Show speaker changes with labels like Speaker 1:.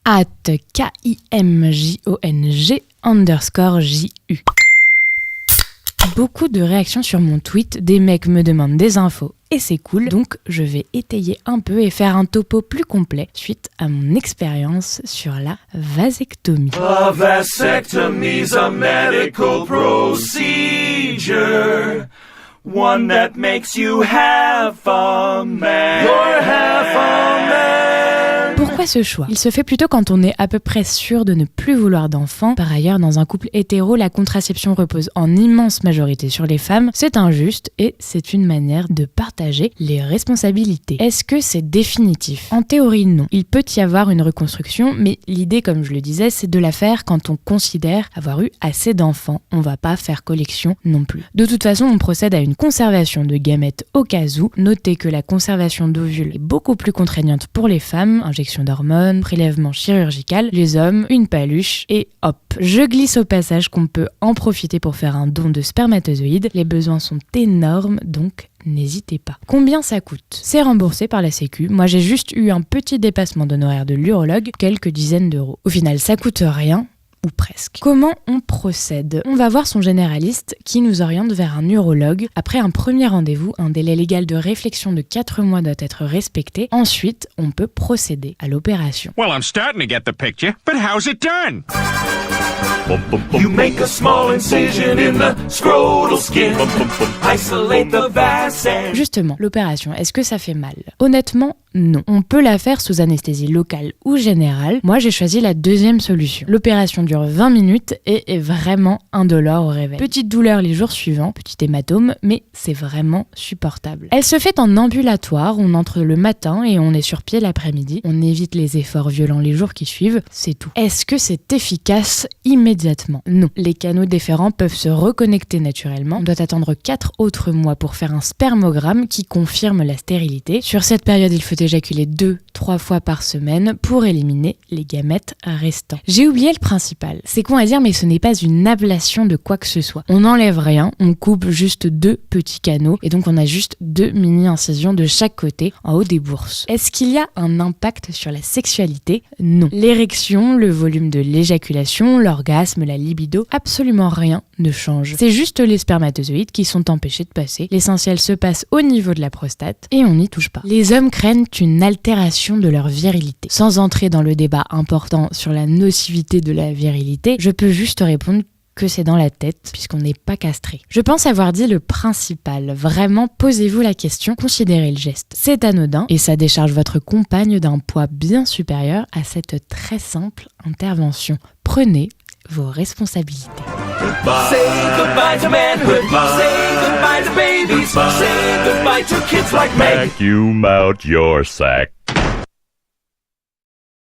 Speaker 1: @KIMJONG_JU. Beaucoup de réactions sur mon tweet, des mecs me demandent des infos et c'est cool, donc je vais étayer un peu et faire un topo plus complet suite à mon expérience sur la vasectomie.
Speaker 2: A vasectomy's a medical procedure, one that makes you half a man. You're half a man.
Speaker 1: Pourquoi ce choix ? Il se fait plutôt quand on est à peu près sûr de ne plus vouloir d'enfants. Par ailleurs, dans un couple hétéro, la contraception repose en immense majorité sur les femmes. C'est injuste et c'est une manière de partager les responsabilités. Est-ce que c'est définitif ? En théorie, non. Il peut y avoir une reconstruction, mais l'idée, comme je le disais, c'est de la faire quand on considère avoir eu assez d'enfants. On va pas faire collection non plus. De toute façon, on procède à une conservation de gamètes au cas où. Notez que la conservation d'ovules est beaucoup plus contraignante pour les femmes. Injection d'hormones, prélèvement chirurgical, les hommes, une paluche et hop. Je glisse au passage qu'on peut en profiter pour faire un don de spermatozoïdes. Les besoins sont énormes, donc n'hésitez pas. Combien ça coûte ? C'est remboursé par la Sécu. Moi, j'ai juste eu un petit dépassement d'honoraires de l'urologue, quelques dizaines d'euros. Au final, ça coûte rien. Ou presque. Comment on procède ? On va voir son généraliste qui nous oriente vers un urologue. Après un premier rendez-vous, un délai légal de réflexion de 4 mois doit être respecté. Ensuite, on peut procéder à l'opération.
Speaker 3: Well, I'm starting to get the picture, but how's it done?
Speaker 2: You make a small incision in the scrotal skin. Isolate the vas and...
Speaker 1: Justement, l'opération, est-ce que ça fait mal ? Honnêtement, non. On peut la faire sous anesthésie locale ou générale. Moi, j'ai choisi la deuxième solution. L'opération dure 20 minutes et est vraiment indolore au réveil. Petite douleur les jours suivants, petit hématome, mais c'est vraiment supportable. Elle se fait en ambulatoire, on entre le matin et on est sur pied l'après-midi. On évite les efforts violents les jours qui suivent, c'est tout. Est-ce que c'est efficace immédiatement ? Non. Les canaux déférents peuvent se reconnecter naturellement. On doit attendre 4 autres mois pour faire un spermogramme qui confirme la stérilité. Sur cette période, il faut éjaculer 2-3 fois par semaine pour éliminer les gamètes restants. J'ai oublié le principal. C'est con à dire, mais ce n'est pas une ablation de quoi que ce soit. On n'enlève rien, on coupe juste 2 petits canaux et donc on a juste 2 mini-incisions de chaque côté en haut des bourses. Est-ce qu'il y a un impact sur la sexualité ? Non. L'érection, le volume de l'éjaculation, l'orgasme, la libido, absolument rien ne change. C'est juste les spermatozoïdes qui sont empêchés de passer. L'essentiel se passe au niveau de la prostate et on n'y touche pas. Les hommes craignent une altération de leur virilité. Sans entrer dans le débat important sur la nocivité de la virilité, je peux juste répondre que c'est dans la tête, puisqu'on n'est pas castré. Je pense avoir dit le principal. Vraiment, posez-vous la question, considérez le geste. C'est anodin et ça décharge votre compagne d'un poids bien supérieur à cette très simple intervention. Prenez vos responsabilités.
Speaker 2: Say goodbye to manhood. Say goodbye to babies. Say goodbye to kids like Meg.
Speaker 4: Vacuum out your sack.